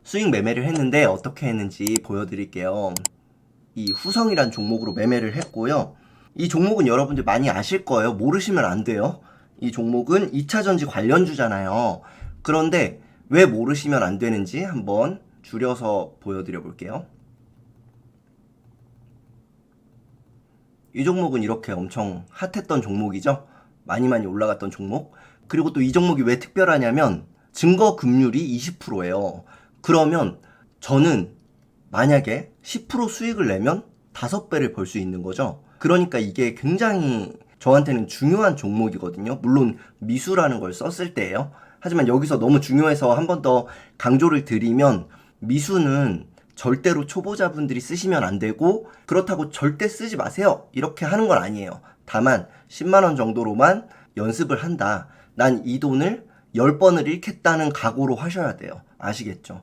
수익 매매를 했는데 어떻게 했는지 보여드릴게요. 이 후성이란 종목으로 매매를 했고요. 이 종목은 여러분들 많이 아실 거예요. 모르시면 안 돼요. 이 종목은 2차전지 관련주잖아요. 그런데 왜 모르시면 안 되는지 한번 줄여서 보여드려 볼게요. 이 종목은 이렇게 엄청 핫했던 종목이죠. 많이 올라갔던 종목. 그리고 또 이 종목이 왜 특별하냐면 증거 금률이 20%예요. 그러면 저는 만약에 10% 수익을 내면 5배를 벌 수 있는 거죠. 그러니까 이게 굉장히 저한테는 중요한 종목이거든요. 물론 미수라는 걸 썼을 때예요. 하지만 여기서 너무 중요해서 한 번 더 강조를 드리면 미수는 절대로 초보자분들이 쓰시면 안 되고 그렇다고 절대 쓰지 마세요. 이렇게 하는 건 아니에요. 다만 10만 원 정도로만 연습을 한다. 난 이 돈을 10번을 잃겠다는 각오로 하셔야 돼요. 아시겠죠?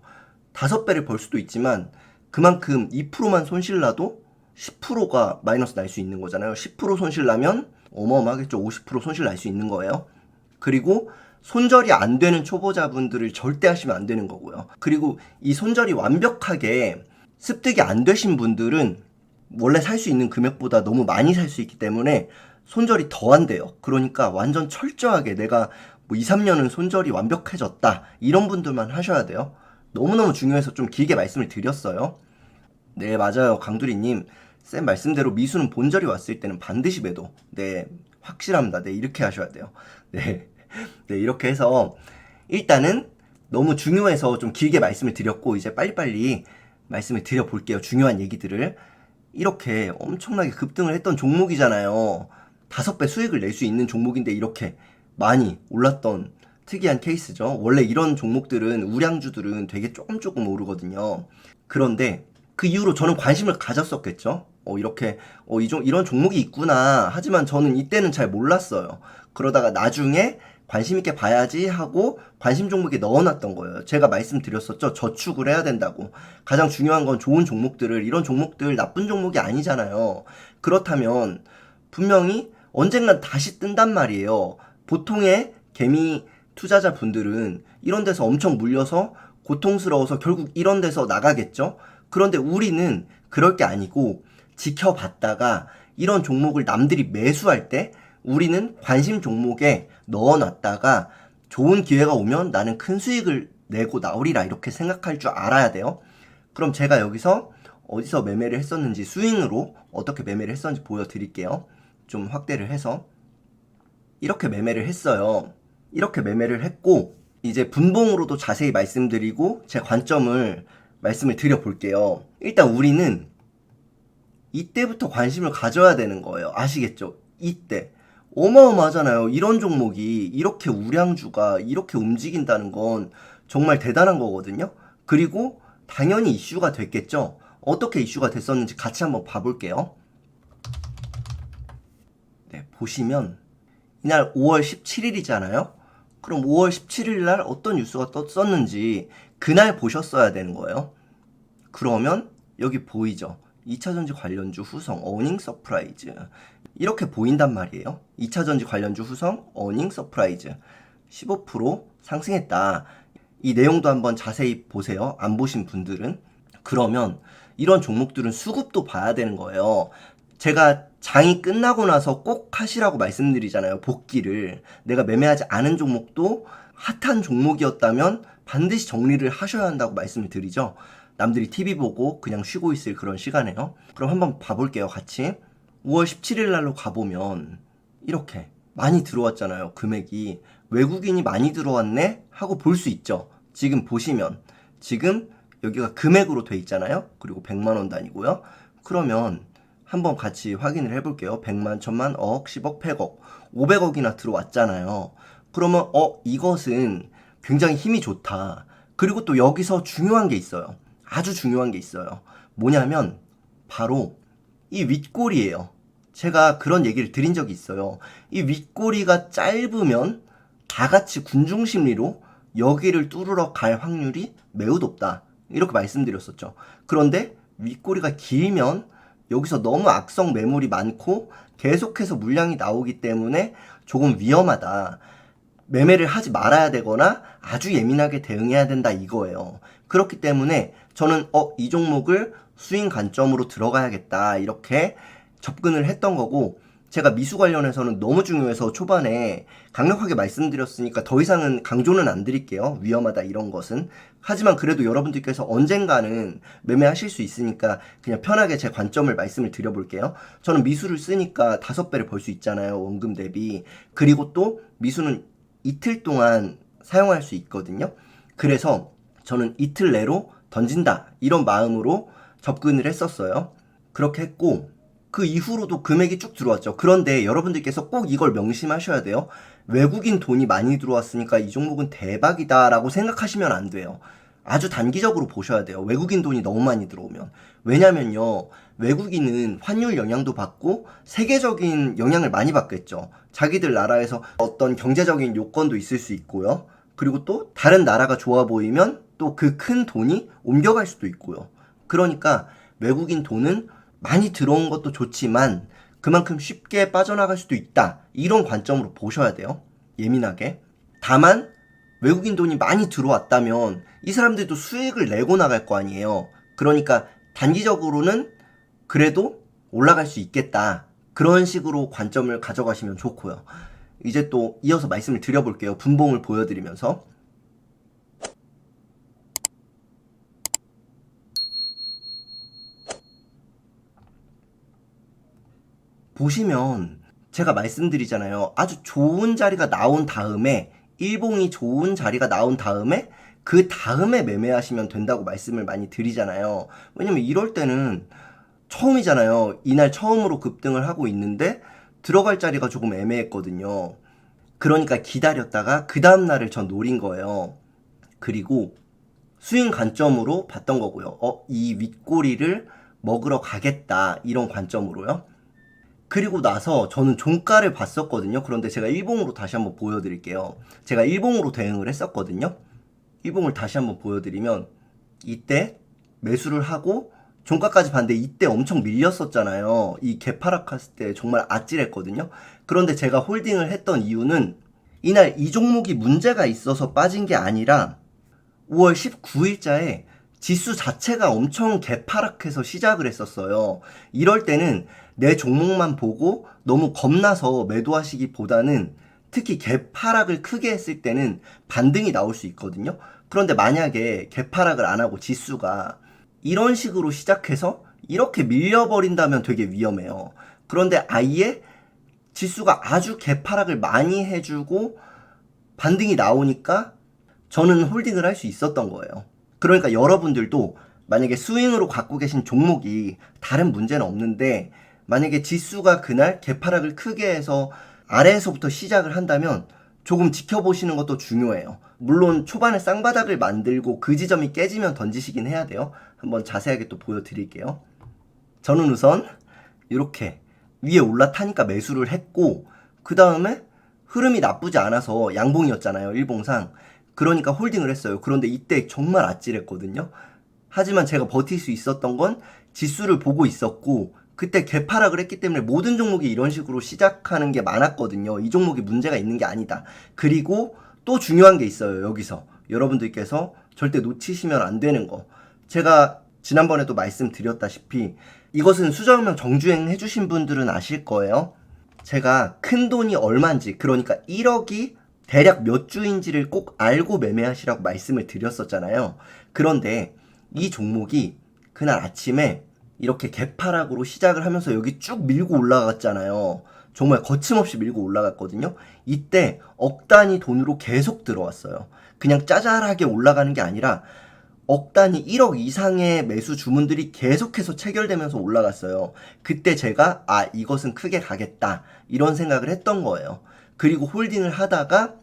5배를 벌 수도 있지만 그만큼 2%만 손실 나도 10%가 마이너스 날 수 있는 거잖아요. 10% 손실 나면 어마어마하겠죠. 50% 손실 날 수 있는 거예요. 그리고 손절이 안 되는 초보자분들을 절대 하시면 안 되는 거고요. 그리고 이 손절이 완벽하게 습득이 안 되신 분들은 원래 살 수 있는 금액보다 너무 많이 살 수 있기 때문에 손절이 더 안 돼요. 그러니까 완전 철저하게 내가 뭐 2, 3년은 손절이 완벽해졌다. 이런 분들만 하셔야 돼요. 너무너무 중요해서 좀 길게 말씀을 드렸어요. 네, 맞아요. 강두리님. 쌤 말씀대로 미수는 본절이 왔을 때는 반드시 매도. 네, 확실합니다. 네, 이렇게 하셔야 돼요. 네. 네, 이렇게 해서 일단은 너무 중요해서 좀 길게 말씀을 드렸고 이제 빨리빨리 말씀을 드려볼게요. 중요한 얘기들을. 이렇게 엄청나게 급등을 했던 종목이잖아요. 5배 수익을 낼 수 있는 종목인데 이렇게 많이 올랐던 특이한 케이스죠. 원래 이런 종목들은 우량주들은 되게 조금 오르거든요. 그런데 그 이후로 저는 관심을 가졌었겠죠. 이렇게 이런 종목이 있구나. 하지만 저는 이때는 잘 몰랐어요. 그러다가 나중에 관심 있게 봐야지 하고 관심 종목에 넣어놨던 거예요. 제가 말씀드렸었죠. 저축을 해야 된다고. 가장 중요한 건 좋은 종목들을, 이런 종목들 나쁜 종목이 아니잖아요. 그렇다면 분명히 언젠간 다시 뜬단 말이에요. 보통의 개미 투자자분들은 이런 데서 엄청 물려서 고통스러워서 결국 이런 데서 나가겠죠. 그런데 우리는 그럴 게 아니고 지켜봤다가 이런 종목을 남들이 매수할 때 우리는 관심 종목에 넣어놨다가 좋은 기회가 오면 나는 큰 수익을 내고 나오리라 이렇게 생각할 줄 알아야 돼요. 그럼 제가 여기서 어디서 매매를 했었는지 스윙으로 어떻게 매매를 했었는지 보여드릴게요. 좀 확대를 해서 이렇게 매매를 했어요. 이렇게 매매를 했고 이제 분봉으로도 자세히 말씀드리고 제 관점을 말씀을 드려볼게요. 일단 우리는 이때부터 관심을 가져야 되는 거예요. 아시겠죠? 이때. 어마어마하잖아요. 이런 종목이 이렇게 우량주가 이렇게 움직인다는 건 정말 대단한 거거든요. 그리고 당연히 이슈가 됐겠죠. 어떻게 이슈가 됐었는지 같이 한번 봐볼게요. 네, 보시면 이날 5월 17일이잖아요. 그럼 5월 17일 날 어떤 뉴스가 떴었는지 그날 보셨어야 되는 거예요. 그러면 여기 보이죠? 2차전지 관련주 후성 어닝 서프라이즈 이렇게 보인단 말이에요. 2차전지 관련주 후성 어닝 서프라이즈 15% 상승했다. 이 내용도 한번 자세히 보세요. 안 보신 분들은. 그러면 이런 종목들은 수급도 봐야 되는 거예요. 제가 장이 끝나고 나서 꼭 하시라고 말씀드리잖아요. 복귀를. 내가 매매하지 않은 종목도 핫한 종목이었다면 반드시 정리를 하셔야 한다고 말씀을 드리죠. 남들이 TV 보고 그냥 쉬고 있을 그런 시간에요. 그럼 한번 봐볼게요. 같이. 5월 17일 날로 가보면 이렇게 많이 들어왔잖아요. 금액이. 외국인이 많이 들어왔네? 하고 볼 수 있죠. 지금 보시면 지금 여기가 금액으로 돼 있잖아요. 그리고 100만 원 단위고요. 그러면 한번 같이 확인을 해볼게요. 100만, 1000만, 억, 10억, 100억, 500억이나 들어왔잖아요. 그러면 이것은 굉장히 힘이 좋다. 그리고 또 여기서 중요한 게 있어요. 아주 중요한 게 있어요. 뭐냐면 바로 이 윗꼬리예요. 제가 그런 얘기를 드린 적이 있어요. 이 윗꼬리가 짧으면 다 같이 군중심리로 여기를 뚫으러 갈 확률이 매우 높다. 이렇게 말씀드렸었죠. 그런데 윗꼬리가 길면 여기서 너무 악성 매물이 많고 계속해서 물량이 나오기 때문에 조금 위험하다. 매매를 하지 말아야 되거나 아주 예민하게 대응해야 된다 이거예요. 그렇기 때문에 저는 이 종목을 스윙 관점으로 들어가야겠다 이렇게 접근을 했던 거고, 제가 미수 관련해서는 너무 중요해서 초반에 강력하게 말씀드렸으니까 더 이상은 강조는 안 드릴게요. 위험하다 이런 것은. 하지만 그래도 여러분들께서 언젠가는 매매하실 수 있으니까 그냥 편하게 제 관점을 말씀을 드려볼게요. 저는 미수를 쓰니까 5배를 벌 수 있잖아요. 원금 대비. 그리고 또 미수는 이틀 동안 사용할 수 있거든요. 그래서 저는 이틀 내로 던진다 이런 마음으로 접근을 했었어요. 그렇게 했고, 그 이후로도 금액이 쭉 들어왔죠. 그런데 여러분들께서 꼭 이걸 명심하셔야 돼요. 외국인 돈이 많이 들어왔으니까 이 종목은 대박이다 라고 생각하시면 안 돼요. 아주 단기적으로 보셔야 돼요. 외국인 돈이 너무 많이 들어오면. 왜냐면요, 외국인은 환율 영향도 받고 세계적인 영향을 많이 받겠죠. 자기들 나라에서 어떤 경제적인 요건도 있을 수 있고요. 그리고 또 다른 나라가 좋아 보이면 또 그 큰 돈이 옮겨갈 수도 있고요. 그러니까 외국인 돈은 많이 들어온 것도 좋지만 그만큼 쉽게 빠져나갈 수도 있다 이런 관점으로 보셔야 돼요. 예민하게. 다만 외국인 돈이 많이 들어왔다면 이 사람들도 수익을 내고 나갈 거 아니에요. 그러니까 단기적으로는 그래도 올라갈 수 있겠다 그런 식으로 관점을 가져가시면 좋고요. 이제 또 이어서 말씀을 드려볼게요. 분봉을 보여드리면서. 보시면 제가 말씀드리잖아요. 아주 좋은 자리가 나온 다음에, 일봉이 좋은 자리가 나온 다음에 그 다음에 매매하시면 된다고 말씀을 많이 드리잖아요. 왜냐면 이럴 때는 처음이잖아요. 이날 처음으로 급등을 하고 있는데 들어갈 자리가 조금 애매했거든요. 그러니까 기다렸다가 그 다음날을 전 노린 거예요. 그리고 스윙 관점으로 봤던 거고요. 이 윗꼬리를 먹으러 가겠다 이런 관점으로요. 그리고 나서 저는 종가를 봤었거든요. 그런데 제가 일봉으로 다시 한번 보여드릴게요. 제가 일봉으로 대응을 했었거든요. 일봉을 다시 한번 보여드리면 이때 매수를 하고 종가까지 봤는데 이때 엄청 밀렸었잖아요. 이 개파락했을 때 정말 아찔했거든요. 그런데 제가 홀딩을 했던 이유는 이날 이 종목이 문제가 있어서 빠진 게 아니라 5월 19일자에 지수 자체가 엄청 개파락해서 시작을 했었어요. 이럴 때는 내 종목만 보고 너무 겁나서 매도하시기보다는 특히 개파락을 크게 했을 때는 반등이 나올 수 있거든요. 그런데 만약에 개파락을 안 하고 지수가 이런 식으로 시작해서 이렇게 밀려버린다면 되게 위험해요. 그런데 아예 지수가 아주 개파락을 많이 해주고 반등이 나오니까 저는 홀딩을 할 수 있었던 거예요. 그러니까 여러분들도 만약에 스윙으로 갖고 계신 종목이 다른 문제는 없는데 만약에 지수가 그날 개파락을 크게 해서 아래에서부터 시작을 한다면 조금 지켜보시는 것도 중요해요. 물론 초반에 쌍바닥을 만들고 그 지점이 깨지면 던지시긴 해야 돼요. 한번 자세하게 또 보여드릴게요. 저는 우선 이렇게 위에 올라타니까 매수를 했고, 그 다음에 흐름이 나쁘지 않아서 양봉이었잖아요, 일봉상. 그러니까 홀딩을 했어요. 그런데 이때 정말 아찔했거든요. 하지만 제가 버틸 수 있었던 건 지수를 보고 있었고, 그때 개파락을 했기 때문에 모든 종목이 이런 식으로 시작하는 게 많았거든요. 이 종목이 문제가 있는 게 아니다. 그리고 또 중요한 게 있어요. 여기서 여러분들께서 절대 놓치시면 안 되는 거. 제가 지난번에도 말씀드렸다시피 이것은 수정명 정주행 해주신 분들은 아실 거예요. 제가 큰 돈이 얼마인지, 그러니까 1억이 대략 몇 주인지를 꼭 알고 매매하시라고 말씀을 드렸었잖아요. 그런데 이 종목이 그날 아침에 이렇게 개파락으로 시작을 하면서 여기 쭉 밀고 올라갔잖아요. 정말 거침없이 밀고 올라갔거든요. 이때 억 단위 돈으로 계속 들어왔어요. 그냥 짜잘하게 올라가는 게 아니라 억 단위 1억 이상의 매수 주문들이 계속해서 체결되면서 올라갔어요. 그때 제가 이것은 크게 가겠다 이런 생각을 했던 거예요. 그리고 홀딩을 하다가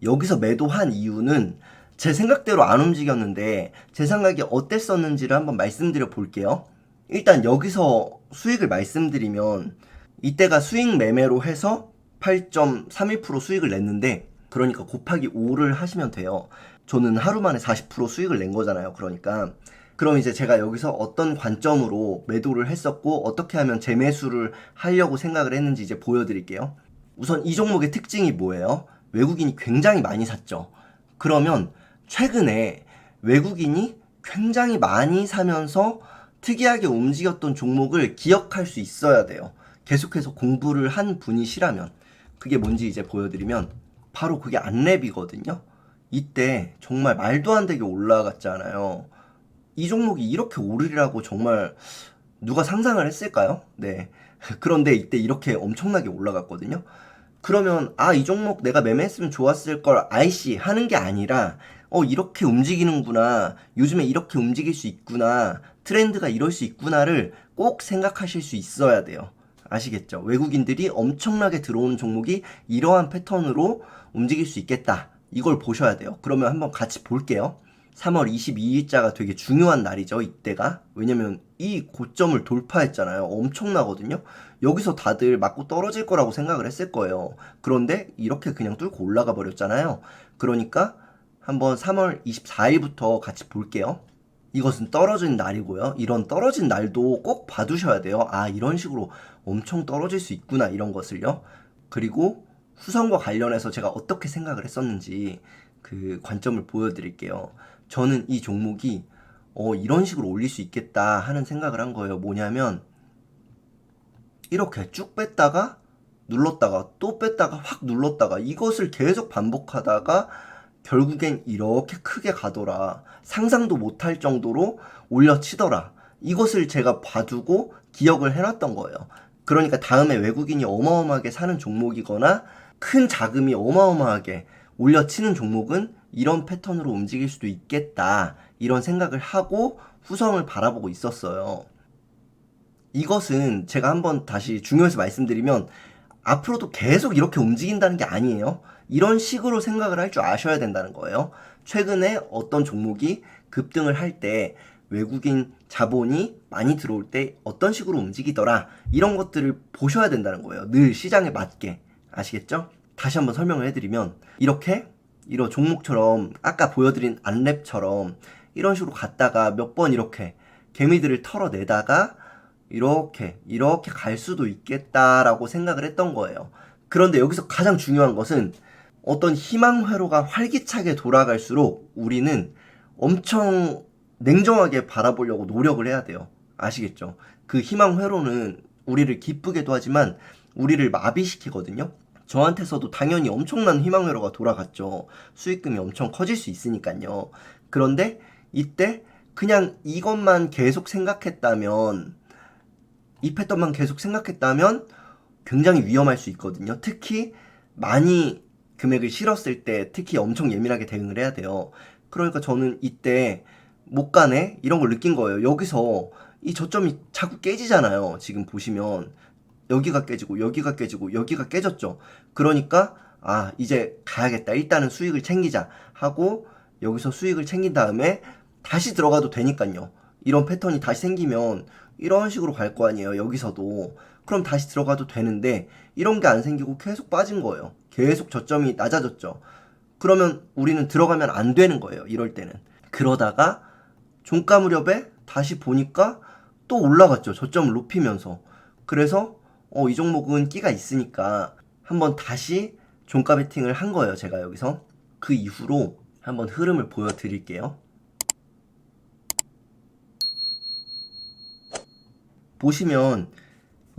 여기서 매도한 이유는 제 생각대로 안 움직였는데 제 생각이 어땠었는지를 한번 말씀드려 볼게요. 일단 여기서 수익을 말씀드리면 이때가 수익 매매로 해서 8.31% 수익을 냈는데, 그러니까 곱하기 5를 하시면 돼요. 저는 하루 만에 40% 수익을 낸 거잖아요. 그러니까 그럼 이제 제가 여기서 어떤 관점으로 매도를 했었고 어떻게 하면 재매수를 하려고 생각을 했는지 이제 보여드릴게요. 우선 이 종목의 특징이 뭐예요? 외국인이 굉장히 많이 샀죠. 그러면 최근에 외국인이 굉장히 많이 사면서 특이하게 움직였던 종목을 기억할 수 있어야 돼요. 계속해서 공부를 한 분이시라면. 그게 뭔지 이제 보여드리면 바로 그게 안랩이거든요. 이때 정말 말도 안 되게 올라갔잖아요. 이 종목이 이렇게 오르리라고 정말 누가 상상을 했을까요? 네. 그런데 이때 이렇게 엄청나게 올라갔거든요. 그러면 이 종목 내가 매매했으면 좋았을 걸 아이씨 하는 게 아니라 이렇게 움직이는구나. 요즘에 이렇게 움직일 수 있구나. 트렌드가 이럴 수 있구나를 꼭 생각하실 수 있어야 돼요. 아시겠죠? 외국인들이 엄청나게 들어오는 종목이 이러한 패턴으로 움직일 수 있겠다. 이걸 보셔야 돼요. 그러면 한번 같이 볼게요. 3월 22일자가 되게 중요한 날이죠, 이때가. 왜냐면 이 고점을 돌파했잖아요. 엄청나거든요. 여기서 다들 맞고 떨어질 거라고 생각을 했을 거예요. 그런데 이렇게 그냥 뚫고 올라가 버렸잖아요. 그러니까 한번 3월 24일부터 같이 볼게요. 이것은 떨어진 날이고요. 이런 떨어진 날도 꼭 봐두셔야 돼요. 이런 식으로 엄청 떨어질 수 있구나, 이런 것을요. 그리고 후성과 관련해서 제가 어떻게 생각을 했었는지 그 관점을 보여드릴게요. 저는 이 종목이 이런 식으로 올릴 수 있겠다 하는 생각을 한 거예요. 뭐냐면 이렇게 쭉 뺐다가 눌렀다가 또 뺐다가 확 눌렀다가 이것을 계속 반복하다가 결국엔 이렇게 크게 가더라. 상상도 못할 정도로 올려치더라. 이것을 제가 봐두고 기억을 해놨던 거예요. 그러니까 다음에 외국인이 어마어마하게 사는 종목이거나 큰 자금이 어마어마하게 올려치는 종목은 이런 패턴으로 움직일 수도 있겠다. 이런 생각을 하고 후성을 바라보고 있었어요. 이것은 제가 한번 다시 중요해서 말씀드리면 앞으로도 계속 이렇게 움직인다는 게 아니에요. 이런 식으로 생각을 할 줄 아셔야 된다는 거예요. 최근에 어떤 종목이 급등을 할 때 외국인 자본이 많이 들어올 때 어떤 식으로 움직이더라. 이런 것들을 보셔야 된다는 거예요. 늘 시장에 맞게. 아시겠죠? 다시 한번 설명을 해드리면 이렇게 이런 종목처럼 아까 보여드린 안랩처럼 이런 식으로 갔다가 몇 번 이렇게 개미들을 털어내다가 이렇게 갈 수도 있겠다라고 생각을 했던 거예요. 그런데 여기서 가장 중요한 것은 어떤 희망 회로가 활기차게 돌아갈수록 우리는 엄청 냉정하게 바라보려고 노력을 해야 돼요. 아시겠죠? 그 희망 회로는 우리를 기쁘게도 하지만 우리를 마비시키거든요. 저한테서도 당연히 엄청난 희망 회로가 돌아갔죠. 수익금이 엄청 커질 수 있으니까요. 그런데 이때 그냥 이것만 계속 생각했다면 이 패턴만 계속 생각했다면 굉장히 위험할 수 있거든요. 특히 많이 금액을 실었을 때 특히 엄청 예민하게 대응을 해야 돼요. 그러니까 저는 이때 못 가네? 이런 걸 느낀 거예요. 여기서 이 저점이 자꾸 깨지잖아요. 지금 보시면 여기가 깨지고 여기가 깨지고 여기가 깨졌죠. 그러니까 이제 가야겠다. 일단은 수익을 챙기자 하고 여기서 수익을 챙긴 다음에 다시 들어가도 되니까요. 이런 패턴이 다시 생기면 이런 식으로 갈 거 아니에요. 여기서도. 그럼 다시 들어가도 되는데 이런 게 안 생기고 계속 빠진 거예요. 계속 저점이 낮아졌죠. 그러면 우리는 들어가면 안 되는 거예요. 이럴 때는. 그러다가 종가 무렵에 다시 보니까 또 올라갔죠. 저점을 높이면서. 그래서 이 종목은 끼가 있으니까 한번 다시 종가 베팅을 한 거예요. 제가 여기서. 그 이후로 한번 흐름을 보여드릴게요. 보시면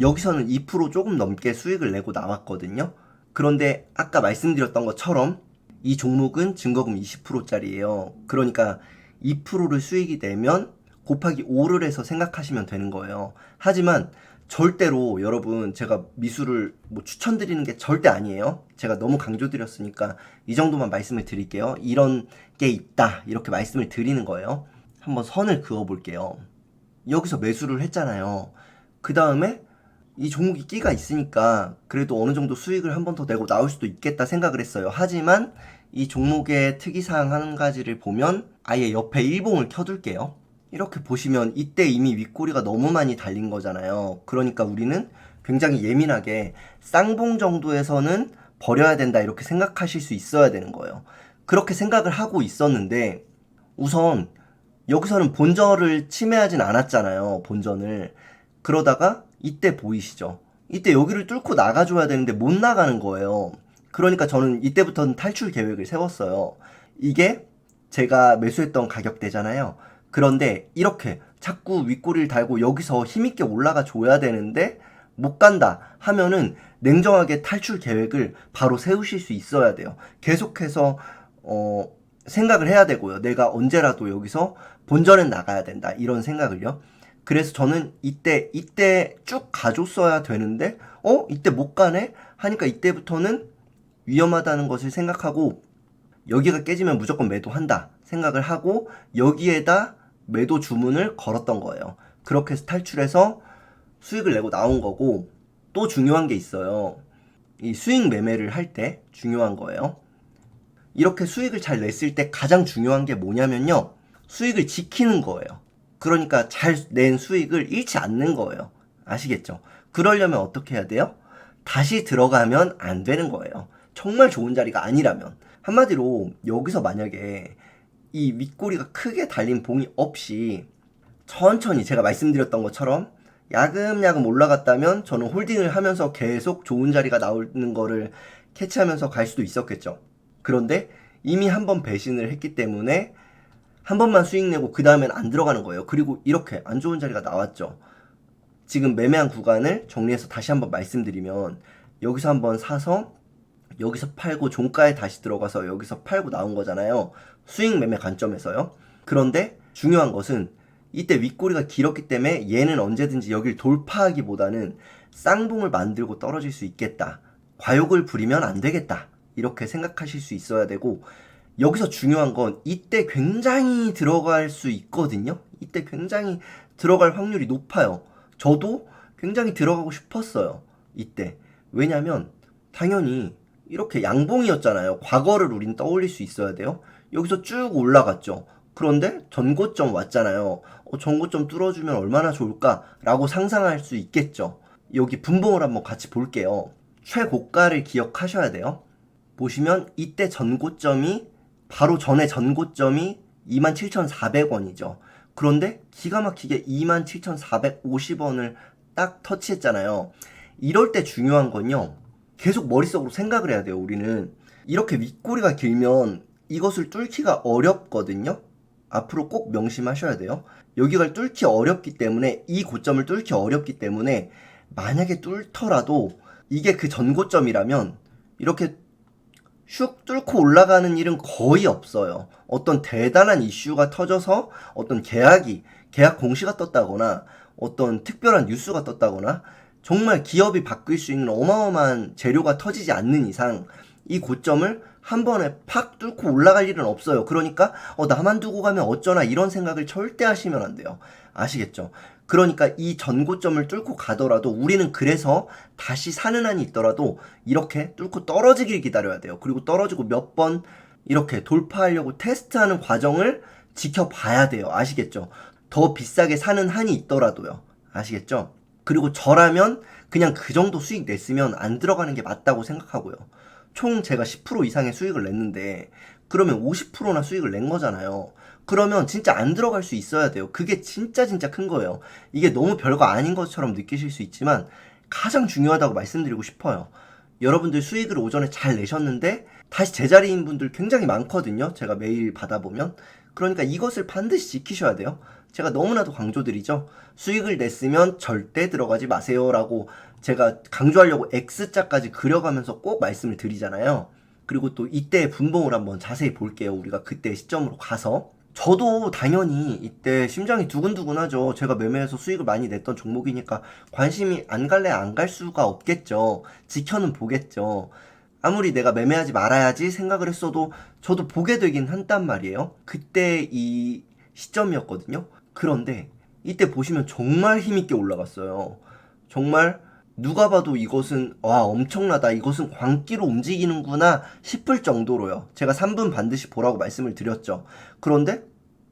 여기서는 2% 조금 넘게 수익을 내고 나왔거든요. 그런데 아까 말씀드렸던 것처럼 이 종목은 증거금 20%짜리예요. 그러니까 2%를 수익이 내면 곱하기 5를 해서 생각하시면 되는 거예요. 하지만 절대로 여러분 제가 미수를 추천드리는 게 절대 아니에요. 제가 너무 강조드렸으니까 이 정도만 말씀을 드릴게요. 이런 게 있다 이렇게 말씀을 드리는 거예요. 한번 선을 그어 볼게요. 여기서 매수를 했잖아요. 그 다음에 이 종목이 끼가 있으니까 그래도 어느 정도 수익을 한 번 더 내고 나올 수도 있겠다 생각을 했어요. 하지만 이 종목의 특이사항 한 가지를 보면 아예 옆에 일봉을 켜둘게요. 이렇게 보시면 이때 이미 윗꼬리가 너무 많이 달린 거잖아요. 그러니까 우리는 굉장히 예민하게 쌍봉 정도에서는 버려야 된다 이렇게 생각하실 수 있어야 되는 거예요. 그렇게 생각을 하고 있었는데 우선 여기서는 본전을 침해하진 않았잖아요. 본전을. 그러다가 이때 보이시죠? 이때 여기를 뚫고 나가줘야 되는데 못 나가는 거예요. 그러니까 저는 이때부터는 탈출 계획을 세웠어요. 이게 제가 매수했던 가격대잖아요. 그런데 이렇게 자꾸 윗꼬리를 달고 여기서 힘있게 올라가 줘야 되는데 못 간다 하면은 냉정하게 탈출 계획을 바로 세우실 수 있어야 돼요. 계속해서 생각을 해야 되고요. 내가 언제라도 여기서 본전에 나가야 된다 이런 생각을요. 그래서 저는 이때 쭉 가줬어야 되는데 이때 못 가네 하니까 이때부터는 위험하다는 것을 생각하고 여기가 깨지면 무조건 매도한다 생각을 하고 여기에다 매도 주문을 걸었던 거예요. 그렇게 해서 탈출해서 수익을 내고 나온 거고, 또 중요한 게 있어요. 이 수익 매매를 할 때 중요한 거예요. 이렇게 수익을 잘 냈을 때 가장 중요한 게 뭐냐면요, 수익을 지키는 거예요. 그러니까 잘 낸 수익을 잃지 않는 거예요. 아시겠죠? 그러려면 어떻게 해야 돼요? 다시 들어가면 안 되는 거예요. 정말 좋은 자리가 아니라면. 한마디로 여기서 만약에 이 윗꼬리가 크게 달린 봉이 없이 천천히 제가 말씀드렸던 것처럼 야금야금 올라갔다면 저는 홀딩을 하면서 계속 좋은 자리가 나오는 거를 캐치하면서 갈 수도 있었겠죠. 그런데 이미 한 번 배신을 했기 때문에 한 번만 수익 내고 그 다음엔 안 들어가는 거예요. 그리고 이렇게 안 좋은 자리가 나왔죠. 지금 매매한 구간을 정리해서 다시 한번 말씀드리면 여기서 한번 사서 여기서 팔고 종가에 다시 들어가서 여기서 팔고 나온 거잖아요. 수익 매매 관점에서요. 그런데 중요한 것은 이때 윗꼬리가 길었기 때문에 얘는 언제든지 여길 돌파하기보다는 쌍봉을 만들고 떨어질 수 있겠다. 과욕을 부리면 안 되겠다. 이렇게 생각하실 수 있어야 되고, 여기서 중요한 건 이때 굉장히 들어갈 수 있거든요. 이때 굉장히 들어갈 확률이 높아요. 저도 굉장히 들어가고 싶었어요. 이때. 왜냐면 당연히 이렇게 양봉이었잖아요. 과거를 우린 떠올릴 수 있어야 돼요. 여기서 쭉 올라갔죠. 그런데 전고점 왔잖아요. 전고점 뚫어주면 얼마나 좋을까라고 상상할 수 있겠죠. 여기 분봉을 한번 같이 볼게요. 최고가를 기억하셔야 돼요. 보시면 이때 전고점이 바로 전에 전고점이 27,400원이죠. 그런데 기가 막히게 27,450원을 딱 터치했잖아요. 이럴 때 중요한 건요, 계속 머릿속으로 생각을 해야 돼요. 우리는 이렇게 윗꼬리가 길면 이것을 뚫기가 어렵거든요. 앞으로 꼭 명심하셔야 돼요. 여기가 뚫기 어렵기 때문에, 이 고점을 뚫기 어렵기 때문에 만약에 뚫더라도 이게 그 전고점이라면 이렇게 슉 뚫고 올라가는 일은 거의 없어요. 어떤 대단한 이슈가 터져서 어떤 계약 공시가 떴다거나 어떤 특별한 뉴스가 떴다거나 정말 기업이 바뀔 수 있는 어마어마한 재료가 터지지 않는 이상 이 고점을 한 번에 팍 뚫고 올라갈 일은 없어요. 그러니까 나만 두고 가면 어쩌나 이런 생각을 절대 하시면 안 돼요. 아시겠죠? 그러니까 이 전고점을 뚫고 가더라도 우리는 그래서 다시 사는 한이 있더라도 이렇게 뚫고 떨어지길 기다려야 돼요. 그리고 떨어지고 몇 번 이렇게 돌파하려고 테스트하는 과정을 지켜봐야 돼요. 아시겠죠? 더 비싸게 사는 한이 있더라도요. 아시겠죠? 그리고 저라면 그냥 그 정도 수익 냈으면 안 들어가는 게 맞다고 생각하고요. 총 제가 10% 이상의 수익을 냈는데 그러면 50%나 수익을 낸 거잖아요. 그러면 진짜 안 들어갈 수 있어야 돼요. 그게 진짜 큰 거예요. 이게 너무 별거 아닌 것처럼 느끼실 수 있지만 가장 중요하다고 말씀드리고 싶어요. 여러분들 수익을 오전에 잘 내셨는데 다시 제자리인 분들 굉장히 많거든요. 제가 매일 받아보면. 그러니까 이것을 반드시 지키셔야 돼요. 제가 너무나도 강조드리죠. 수익을 냈으면 절대 들어가지 마세요 라고 제가 강조하려고 X자까지 그려가면서 꼭 말씀을 드리잖아요. 그리고 또 이때의 분봉을 한번 자세히 볼게요. 우리가 그때 시점으로 가서. 저도 당연히 이때 심장이 두근두근하죠. 제가 매매해서 수익을 많이 냈던 종목이니까 관심이 안 갈래 안 갈 수가 없겠죠. 지켜는 보겠죠. 아무리 내가 매매하지 말아야지 생각을 했어도 저도 보게 되긴 한단 말이에요. 그때 이 시점이었거든요. 그런데 이때 보시면 정말 힘있게 올라갔어요. 정말 누가 봐도 이것은 엄청나다, 이것은 광기로 움직이는구나 싶을 정도로요. 제가 3분 반드시 보라고 말씀을 드렸죠. 그런데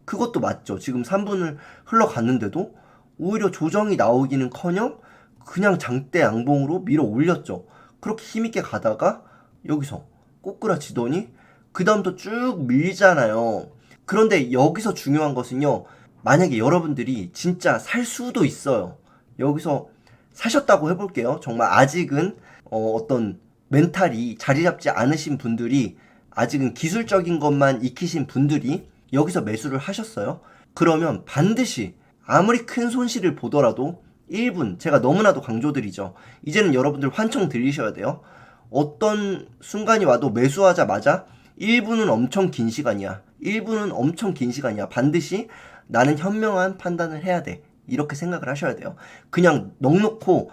그것도 맞죠. 지금 3분을 흘러갔는데도 오히려 조정이 나오기는커녕 그냥 장대 양봉으로 밀어 올렸죠. 그렇게 힘있게 가다가 여기서 꼬꾸라치더니 그 다음부터 쭉 밀잖아요. 그런데 여기서 중요한 것은요, 만약에 여러분들이 진짜 살 수도 있어요. 여기서 사셨다고 해볼게요. 정말 아직은 어떤 멘탈이 자리 잡지 않으신 분들이, 아직은 기술적인 것만 익히신 분들이 여기서 매수를 하셨어요. 그러면 반드시 아무리 큰 손실을 보더라도 1분, 제가 너무나도 강조드리죠. 이제는 여러분들 환청 들리셔야 돼요. 어떤 순간이 와도 매수하자마자 1분은 엄청 긴 시간이야. 1분은 엄청 긴 시간이야. 반드시 나는 현명한 판단을 해야 돼. 이렇게 생각을 하셔야 돼요. 그냥 넋놓고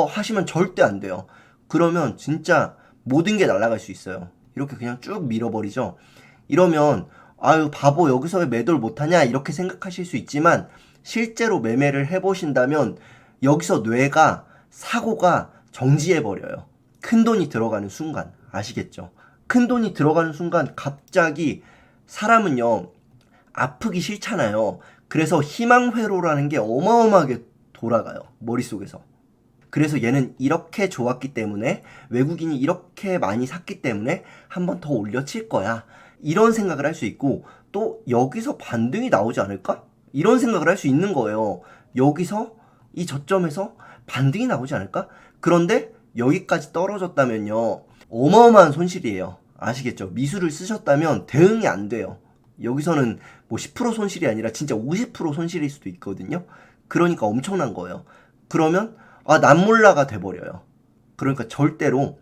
하시면 절대 안 돼요. 그러면 진짜 모든 게 날아갈 수 있어요. 이렇게 그냥 쭉 밀어버리죠. 이러면 아유 바보 여기서 왜 매도를 못하냐 이렇게 생각하실 수 있지만 실제로 매매를 해보신다면 여기서 뇌가 사고가 정지해버려요. 큰 돈이 들어가는 순간 아시겠죠? 큰 돈이 들어가는 순간 갑자기 사람은요 아프기 싫잖아요. 그래서 희망회로라는 게 어마어마하게 돌아가요. 머릿속에서. 그래서 얘는 이렇게 좋았기 때문에 외국인이 이렇게 많이 샀기 때문에 한 번 더 올려칠 거야. 이런 생각을 할 수 있고 또 여기서 반등이 나오지 않을까? 이런 생각을 할 수 있는 거예요. 여기서 이 저점에서 반등이 나오지 않을까? 그런데 여기까지 떨어졌다면요. 어마어마한 손실이에요. 아시겠죠? 미수를 쓰셨다면 대응이 안 돼요. 여기서는 뭐 10% 손실이 아니라 진짜 50% 손실일 수도 있거든요. 그러니까 엄청난 거예요. 그러면 남몰라가 돼버려요. 그러니까 절대로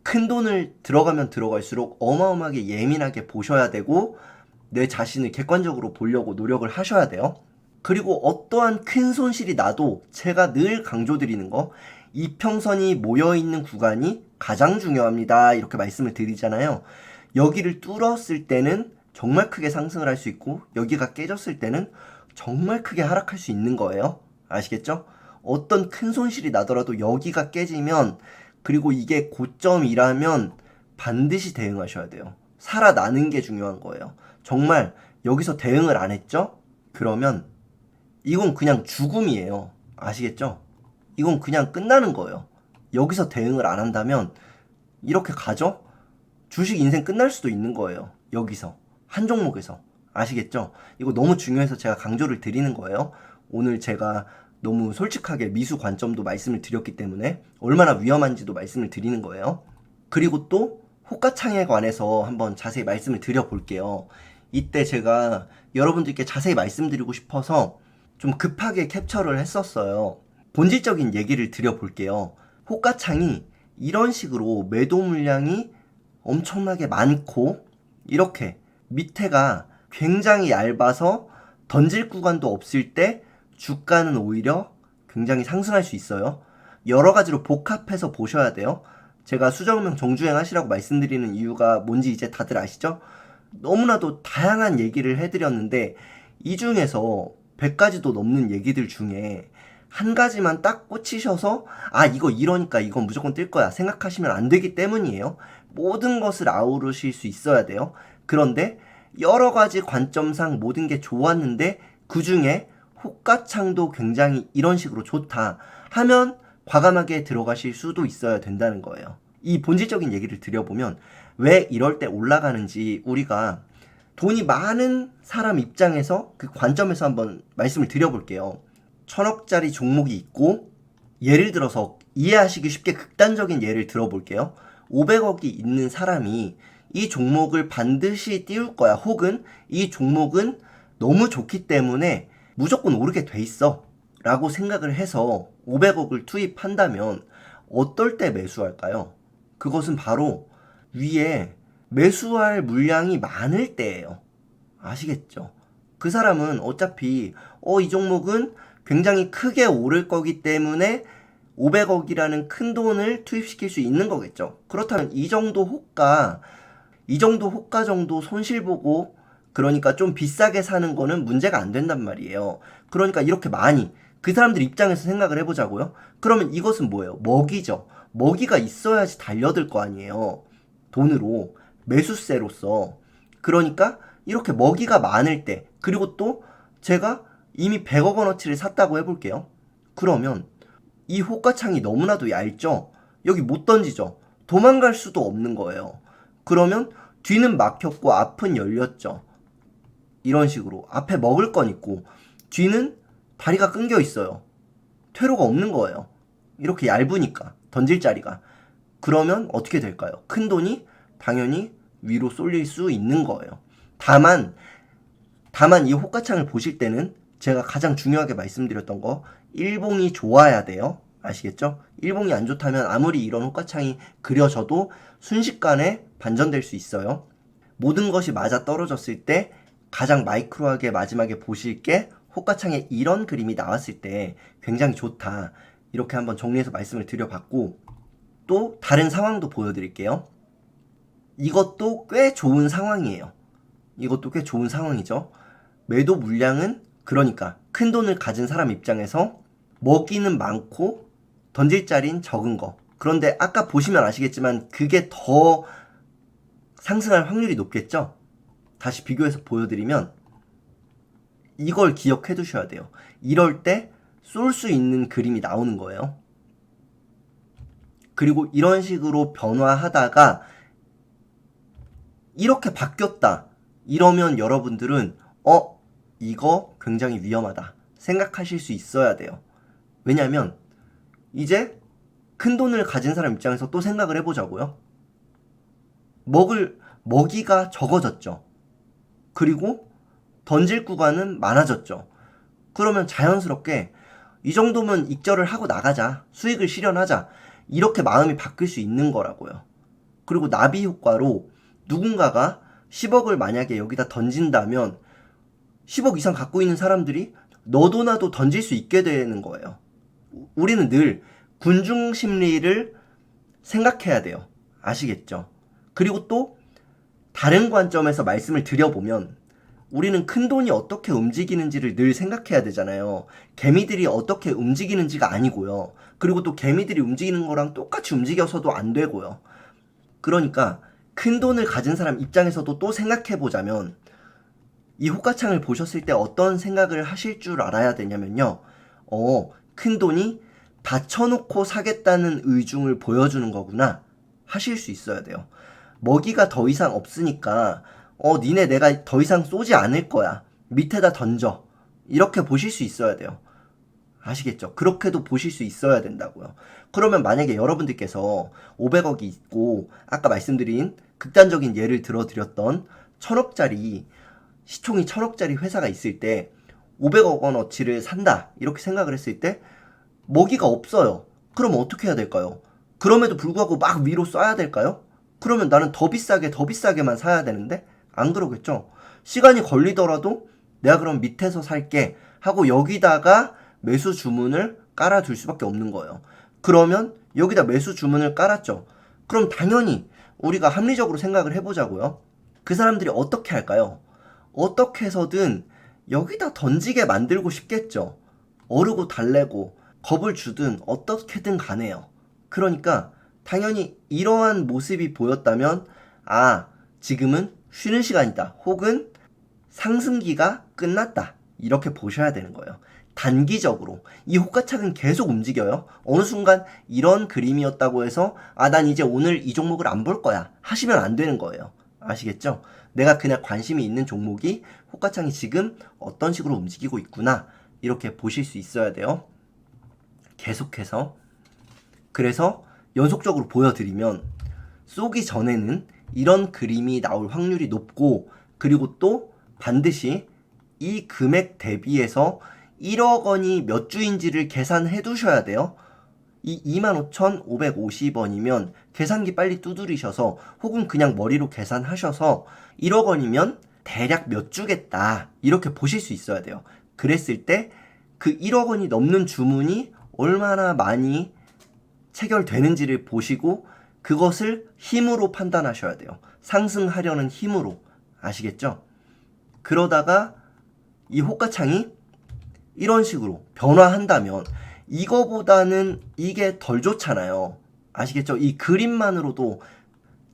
큰 돈을 들어가면 들어갈수록 어마어마하게 예민하게 보셔야 되고 내 자신을 객관적으로 보려고 노력을 하셔야 돼요. 그리고 어떠한 큰 손실이 나도 제가 늘 강조드리는 거 이평선이 모여있는 구간이 가장 중요합니다. 이렇게 말씀을 드리잖아요. 여기를 뚫었을 때는 정말 크게 상승을 할 수 있고 여기가 깨졌을 때는 정말 크게 하락할 수 있는 거예요. 아시겠죠? 어떤 큰 손실이 나더라도 여기가 깨지면 그리고 이게 고점이라면 반드시 대응하셔야 돼요. 살아나는 게 중요한 거예요. 정말 여기서 대응을 안 했죠? 그러면 이건 그냥 죽음이에요. 아시겠죠? 이건 그냥 끝나는 거예요. 여기서 대응을 안 한다면 이렇게 가죠? 주식 인생 끝날 수도 있는 거예요. 여기서. 한 종목에서. 아시겠죠? 이거 너무 중요해서 제가 강조를 드리는 거예요. 오늘 제가 너무 솔직하게 미수 관점도 말씀을 드렸기 때문에 얼마나 위험한지도 말씀을 드리는 거예요. 그리고 또 호가창에 관해서 한번 자세히 말씀을 드려볼게요. 이때 제가 여러분들께 자세히 말씀드리고 싶어서 좀 급하게 캡처를 했었어요. 본질적인 얘기를 드려볼게요. 호가창이 이런 식으로 매도 물량이 엄청나게 많고 이렇게 밑에가 굉장히 얇아서 던질 구간도 없을 때 주가는 오히려 굉장히 상승할 수 있어요. 여러 가지로 복합해서 보셔야 돼요. 제가 수정명 정주행 하시라고 말씀드리는 이유가 뭔지 이제 다들 아시죠? 너무나도 다양한 얘기를 해드렸는데 이 중에서 100가지도 넘는 얘기들 중에 한 가지만 딱 꽂히셔서 이거 이러니까 이건 무조건 뜰 거야 생각하시면 안 되기 때문이에요. 모든 것을 아우르실 수 있어야 돼요. 그런데 여러 가지 관점상 모든 게 좋았는데 그 중에 호가창도 굉장히 이런 식으로 좋다 하면 과감하게 들어가실 수도 있어야 된다는 거예요. 이 본질적인 얘기를 드려보면 왜 이럴 때 올라가는지 우리가 돈이 많은 사람 입장에서 그 관점에서 한번 말씀을 드려볼게요. 1000억짜리 종목이 있고 예를 들어서 이해하시기 쉽게 극단적인 예를 들어볼게요. 500억이 있는 사람이 이 종목을 반드시 띄울 거야. 혹은 이 종목은 너무 좋기 때문에 무조건 오르게 돼 있어 라고 생각을 해서 500억을 투입한다면 어떨 때 매수할까요? 그것은 바로 위에 매수할 물량이 많을 때예요. 아시겠죠? 그 사람은 어차피 이 종목은 굉장히 크게 오를 거기 때문에 500억이라는 큰 돈을 투입시킬 수 있는 거겠죠. 그렇다면 이 정도 호가 정도 손실 보고 그러니까 좀 비싸게 사는 거는 문제가 안 된단 말이에요. 그러니까 이렇게 많이 그 사람들 입장에서 생각을 해보자고요. 그러면 이것은 뭐예요? 먹이죠. 먹이가 있어야지 달려들 거 아니에요. 돈으로 매수세로서. 그러니까 이렇게 먹이가 많을 때 그리고 또 제가 이미 100억 원어치를 샀다고 해볼게요. 그러면 이 호가창이 너무나도 얇죠? 여기 못 던지죠? 도망갈 수도 없는 거예요. 그러면 뒤는 막혔고 앞은 열렸죠. 이런 식으로 앞에 먹을 건 있고 뒤는 다리가 끊겨 있어요. 퇴로가 없는 거예요. 이렇게 얇으니까 던질 자리가. 그러면 어떻게 될까요? 큰 돈이 당연히 위로 쏠릴 수 있는 거예요. 다만 다만 이 호가창을 보실 때는 제가 가장 중요하게 말씀드렸던 거, 일봉이 좋아야 돼요. 아시겠죠? 일봉이 안 좋다면 아무리 이런 호가창이 그려져도 순식간에 반전될 수 있어요. 모든 것이 맞아 떨어졌을 때 가장 마이크로하게 마지막에 보실 게 호가창에 이런 그림이 나왔을 때 굉장히 좋다. 이렇게 한번 정리해서 말씀을 드려봤고, 또 다른 상황도 보여드릴게요. 이것도 꽤 좋은 상황이에요. 이것도 꽤 좋은 상황이죠. 매도 물량은 그러니까 큰 돈을 가진 사람 입장에서 먹이는 많고 던질 자리는 적은 거. 그런데 아까 보시면 아시겠지만 그게 더 상승할 확률이 높겠죠? 다시 비교해서 보여드리면 이걸 기억해 두셔야 돼요. 이럴 때 쏠 수 있는 그림이 나오는 거예요. 그리고 이런 식으로 변화하다가 이렇게 바뀌었다. 이러면 여러분들은 이거 굉장히 위험하다 생각하실 수 있어야 돼요. 왜냐하면 이제 큰 돈을 가진 사람 입장에서 또 생각을 해보자고요. 먹이가 적어졌죠. 그리고 던질 구간은 많아졌죠. 그러면 자연스럽게 이 정도면 익절을 하고 나가자, 수익을 실현하자, 이렇게 마음이 바뀔 수 있는 거라고요. 그리고 나비 효과로 누군가가 10억을 만약에 여기다 던진다면 10억 이상 갖고 있는 사람들이 너도 나도 던질 수 있게 되는 거예요. 우리는 늘 군중 심리를 생각해야 돼요. 아시겠죠? 그리고 또 다른 관점에서 말씀을 드려보면 우리는 큰 돈이 어떻게 움직이는지를 늘 생각해야 되잖아요. 개미들이 어떻게 움직이는지가 아니고요. 그리고 또 개미들이 움직이는 거랑 똑같이 움직여서도 안 되고요. 그러니까 큰 돈을 가진 사람 입장에서도 또 생각해보자면 이 호가창을 보셨을 때 어떤 생각을 하실 줄 알아야 되냐면요. 큰 돈이 받쳐놓고 사겠다는 의중을 보여주는 거구나 하실 수 있어야 돼요. 먹이가 더 이상 없으니까 니네 내가 더 이상 쏘지 않을 거야. 밑에다 던져. 이렇게 보실 수 있어야 돼요. 아시겠죠? 그렇게도 보실 수 있어야 된다고요. 그러면 만약에 여러분들께서 500억이 있고 아까 말씀드린 극단적인 예를 들어드렸던 1000억짜리 시총이 1000억짜리 회사가 있을 때 500억 원어치를 산다 이렇게 생각을 했을 때 먹이가 없어요. 그럼 어떻게 해야 될까요? 그럼에도 불구하고 막 위로 쏴야 될까요? 그러면 나는 더 비싸게만 사야 되는데 안 그러겠죠? 시간이 걸리더라도 내가 그럼 밑에서 살게 하고 여기다가 매수 주문을 깔아둘 수밖에 없는 거예요. 그러면 여기다 매수 주문을 깔았죠. 그럼 당연히 우리가 합리적으로 생각을 해보자고요. 그 사람들이 어떻게 할까요? 어떻게 해서든 여기다 던지게 만들고 싶겠죠. 어르고 달래고 겁을 주든 어떻게든 가네요. 그러니까 당연히 이러한 모습이 보였다면 지금은 쉬는 시간이다. 혹은 상승기가 끝났다. 이렇게 보셔야 되는 거예요. 단기적으로 이 호가창은 계속 움직여요. 어느 순간 이런 그림이었다고 해서 난 이제 오늘 이 종목을 안 볼 거야 하시면 안 되는 거예요. 아시겠죠? 내가 그냥 관심이 있는 종목이 호가창이 지금 어떤 식으로 움직이고 있구나 이렇게 보실 수 있어야 돼요. 계속해서 그래서 연속적으로 보여드리면 쏘기 전에는 이런 그림이 나올 확률이 높고 그리고 또 반드시 이 금액 대비해서 1억 원이 몇 주인지를 계산해 두셔야 돼요. 이 25,550원이면 계산기 빨리 두드리셔서 혹은 그냥 머리로 계산하셔서 1억 원이면 대략 몇 주겠다 이렇게 보실 수 있어야 돼요. 그랬을 때 그 1억 원이 넘는 주문이 얼마나 많이 체결되는지를 보시고 그것을 힘으로 판단하셔야 돼요. 상승하려는 힘으로. 아시겠죠? 그러다가 이 호가창이 이런 식으로 변화한다면 이거보다는 이게 덜 좋잖아요. 아시겠죠? 이 그림만으로도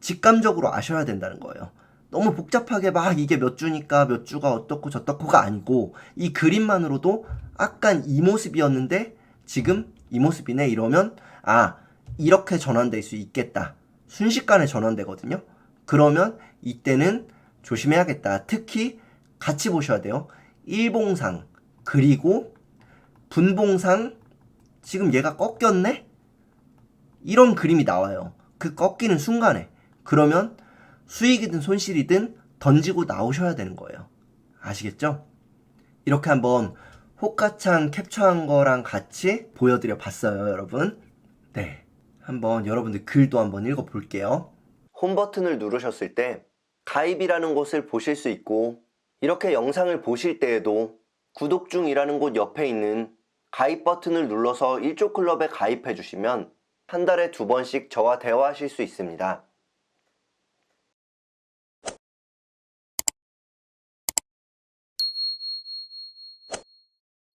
직감적으로 아셔야 된다는 거예요. 너무 복잡하게 막 이게 몇 주니까 몇 주가 어떻고 저떻고가 아니고 이 그림만으로도 아까 이 모습이었는데 지금 이 모습이네 이러면 이렇게 전환될 수 있겠다. 순식간에 전환되거든요. 그러면 이때는 조심해야겠다. 특히 같이 보셔야 돼요. 일봉상 그리고 분봉상 지금 얘가 꺾였네? 이런 그림이 나와요. 그 꺾이는 순간에. 그러면 수익이든 손실이든 던지고 나오셔야 되는 거예요. 아시겠죠? 이렇게 한번 호카창 캡처한 거랑 같이 보여드려 봤어요, 여러분. 네, 한번 여러분들 글도 한번 읽어볼게요. 홈 버튼을 누르셨을 때 가입이라는 곳을 보실 수 있고, 이렇게 영상을 보실 때에도 구독 중이라는 곳 옆에 있는 가입 버튼을 눌러서 1조 클럽에 가입해 주시면 한 달에 2번씩 저와 대화하실 수 있습니다.